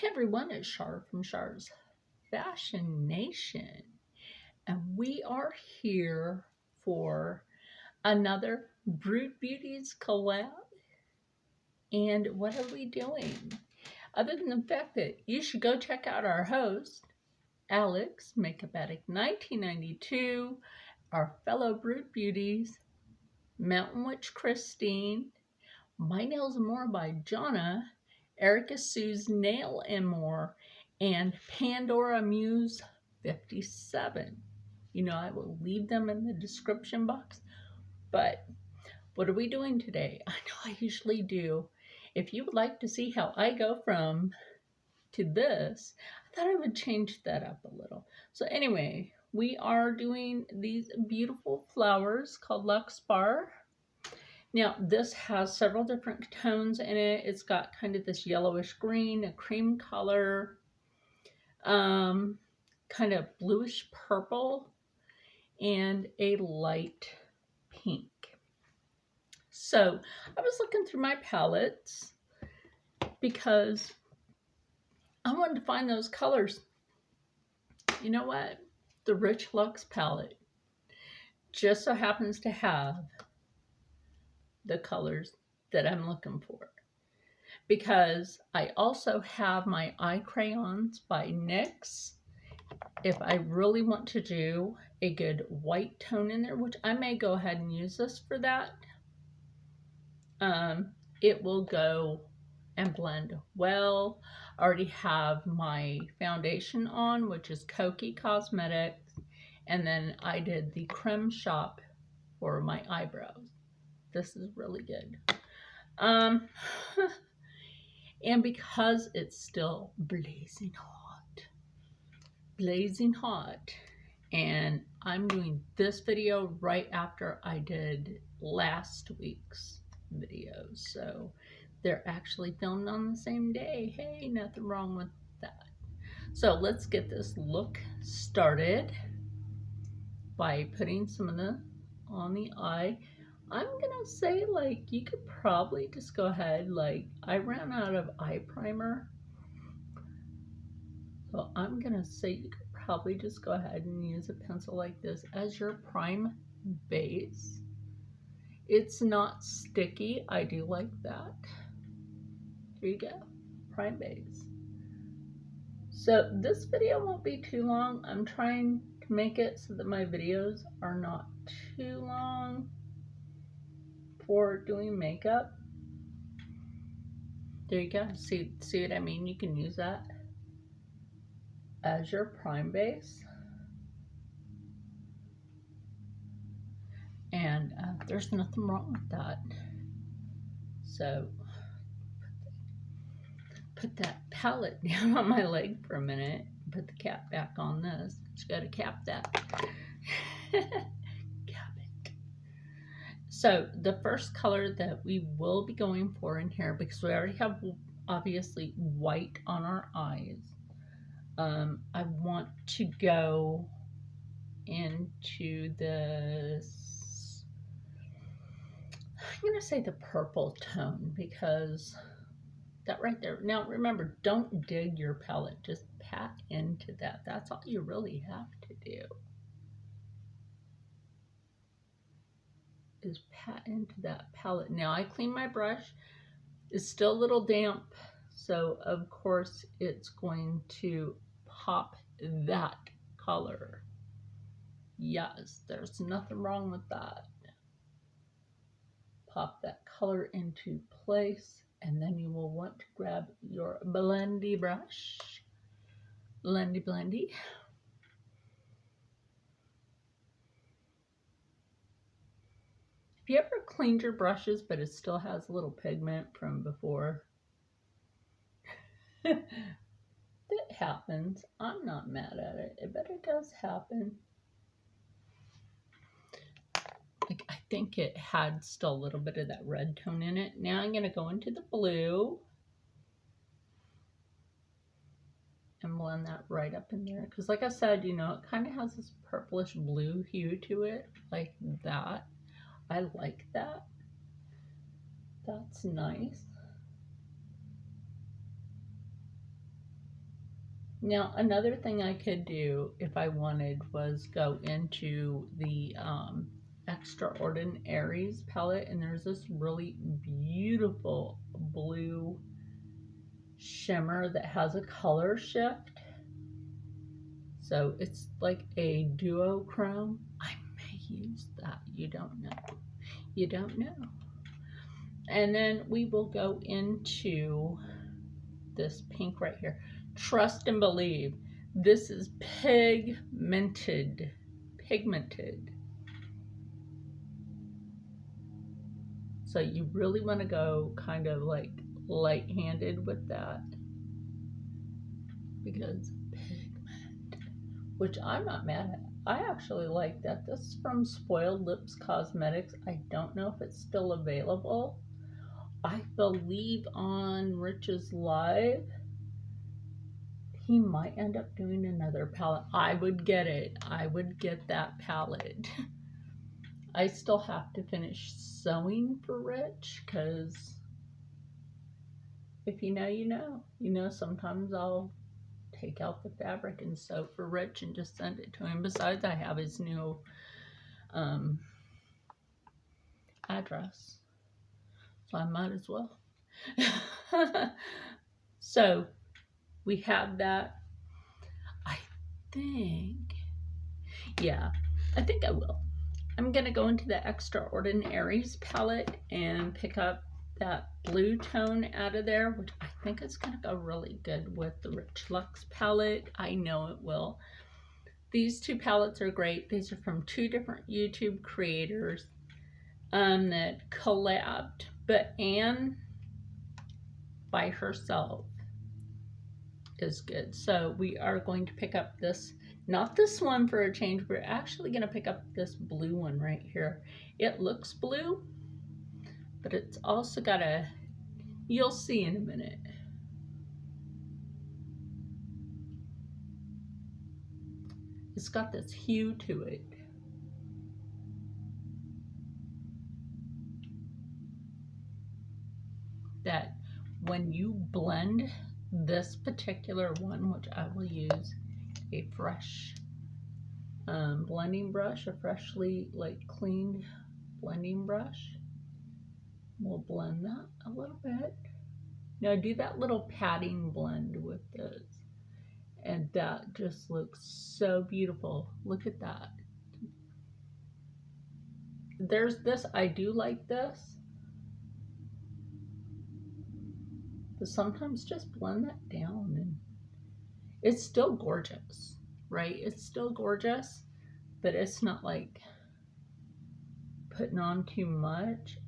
Hey everyone, it's Char from Char's Fashion Nation, and we are here for another Brewed Beauties collab. And what are we doing? Other than the fact that you should go check out our host, Alex, Makeup Addict 1992, our fellow Brewed Beauties, Mountain Witch Christine, My Nails and More by Jonna, Erica Sue's Nail and More, and Pandora Muse 57. You know, I will leave them in the description box. But what are we doing today? I know I usually do. If you would like to see how I go from to this, I thought I would change that up a little. So anyway, we are doing these beautiful flowers called Larkspurs. Now, this has several different tones in it. It's got kind of this yellowish green, a cream color, kind of bluish purple, and a light pink. So I was looking through my palettes because I wanted to find those colors. You know what? The Rich Luxe palette just so happens to have the colors that I'm looking for, because I also have my eye crayons by NYX. If I really want to do a good white tone in there, which I may go ahead and use this for that, it will go and blend well. I already have my foundation on, which is Kokie Cosmetics, and then I did the Creme Shop for my eyebrows. This is really good. And because it's still blazing hot, and I'm doing this video right after I did last week's video, so they're actually filmed on the same day. Hey, nothing wrong with that. So let's get this look started by putting some of the on the eye. I'm gonna say, like, you could probably just go ahead, like, I ran out of eye primer, so I'm gonna say you could probably just go ahead and use a pencil like this as your prime base. It's not sticky. I do like that. There you go, prime base. So this video won't be too long. I'm trying to make it so that my videos are not too long for doing makeup. There you go. See what I mean? You can use that as your prime base. And there's nothing wrong with that. So put that palette down on my leg for a minute. Put the cap back on this. Just got to cap that. Cap it. So the first color that we will be going for in here, because we already have obviously white on our eyes, I want to go into this, I'm going to say the purple tone, because that right there. Now remember, don't dig your palette, just pat into that. That's all you really have to do, is pat into that palette. Now I clean my brush. It's still a little damp, so of course it's going to pop that color. Yes, there's nothing wrong with that. Pop that color into place, and then you will want to grab your blendy brush. Blendy. Have you ever cleaned your brushes but it still has a little pigment from before? That happens. I'm not mad at it, but it does happen. Like, I think it had still a little bit of that red tone in it. Now I'm going to go into the blue and blend that right up in there. Because like I said, you know, it kind of has this purplish blue hue to it, like that. I like that. That's nice. Now, another thing I could do if I wanted was go into the Extraordinaries palette, and there's this really beautiful blue shimmer that has a color shift. So it's like a duochrome. I may use that. You don't know. You don't know. And then we will go into this pink right here. Trust and Believe. This is pigmented. So you really want to go kind of like light-handed with that, because pigment, which I'm not mad at. I actually like that. This is from Spoiled Lips Cosmetics. I don't know if it's still available. I believe on Rich's Live, he might end up doing another palette. I would get it. I would get that palette. I still have to finish sewing for Rich, because if you know, you know. You know, sometimes I'll take out the fabric and sew for Rich and just send it to him. Besides, I have his new address, so I might as well. So we have that. I think, yeah, I think I will. I'm gonna go into the Extraordinaries palette and pick up that blue tone out of there, which I think is gonna go really good with the Rich Luxe palette. I know it will. These two palettes are great. These are from two different YouTube creators that collabed, but Anne by herself is good. So we are going to pick up this, not this one for a change, we're actually going to pick up this blue one right here. It looks blue, but it's also got a, you'll see in a minute. It's got this hue to it. That when you blend this particular one, which I will use a fresh blending brush, a freshly cleaned blending brush, we'll blend that a little bit. Now do that little patting blend with this, and that just looks so beautiful. Look at that. There's this, I do like this, but sometimes just blend that down and it's still gorgeous, right? It's still gorgeous, but it's not like putting on too much.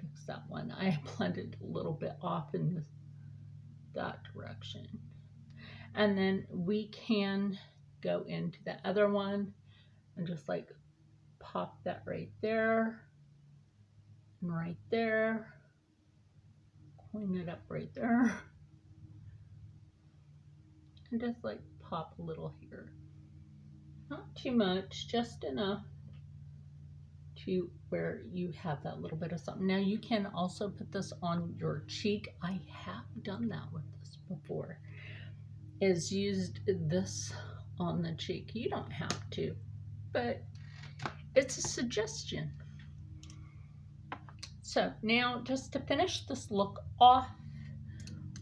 Fix that one. I blended a little bit off in this, that direction. And then we can go into the other one and just like pop that right there and right there. Clean it up right there. And just like pop a little here. Not too much, just enough to where you have that little bit of something. Now you can also put this on your cheek. I have done that with this before. Is used this on the cheek. You don't have to, but it's a suggestion. So now just to finish this look off,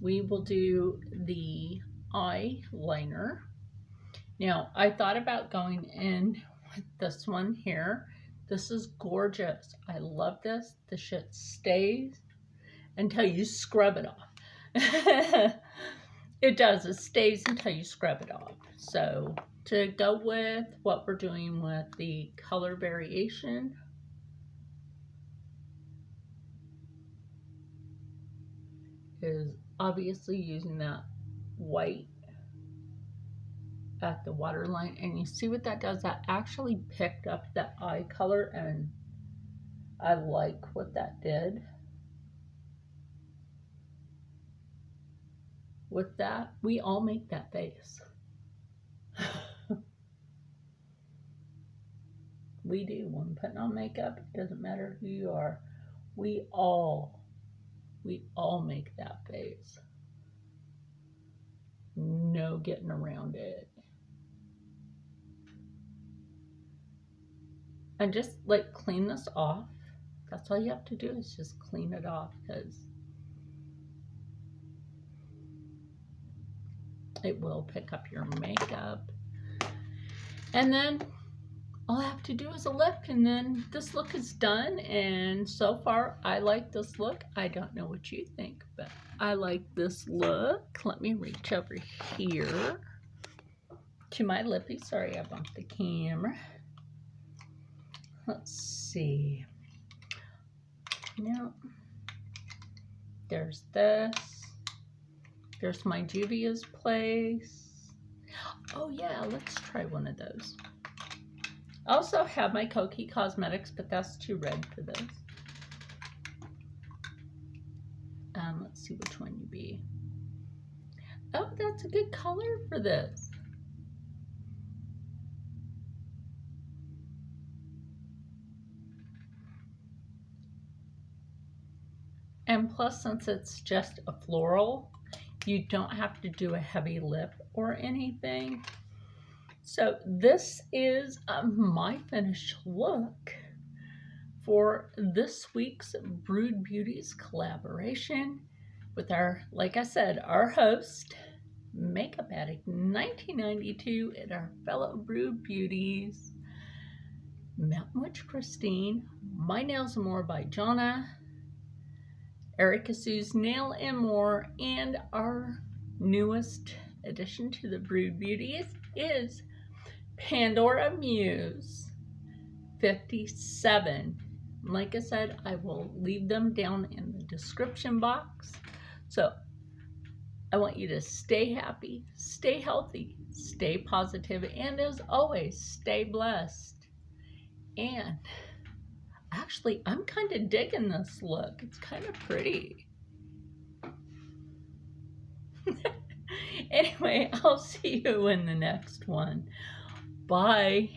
we will do the eyeliner. Now I thought about going in with this one here. This is gorgeous. I love this. The shit stays until you scrub it off. It does. It stays until you scrub it off. So to go with what we're doing with the color variation, is obviously using that white at the waterline, and you see what that does? That actually picked up that eye color, and I like what that did. With that, we all make that face. We do. When putting on makeup, it doesn't matter who you are. We all make that face. No getting around it. And just like clean this off. That's all you have to do is just clean it off, because it will pick up your makeup. And then all I have to do is a lip, and then this look is done. And so far, I like this look. I don't know what you think, but I like this look. Let me reach over here to my lippy. Sorry, I bumped the camera. Let's see. Now, there's this. There's my Juvia's Place. Oh yeah, let's try one of those. I also have my Koki Cosmetics, but that's too red for this. Let's see which one you be. Oh, that's a good color for this. And plus, since it's just a floral, you don't have to do a heavy lip or anything. So this is my finished look for this week's Brewed Beauties collaboration with our, like I said, our host, Makeup Addict 1992, and our fellow Brewed Beauties, Mountain Witch Christine, My Nails and More by Jonna, Erica Sue's Nail and More, and our newest addition to the Brewed Beauties is Pandora Muse 57. Like I said, I will leave them down in the description box. So I want you to stay happy, stay healthy, stay positive, and as always, stay blessed. And actually, I'm kind of digging this look. It's kind of pretty. Anyway, I'll see you in the next one. Bye.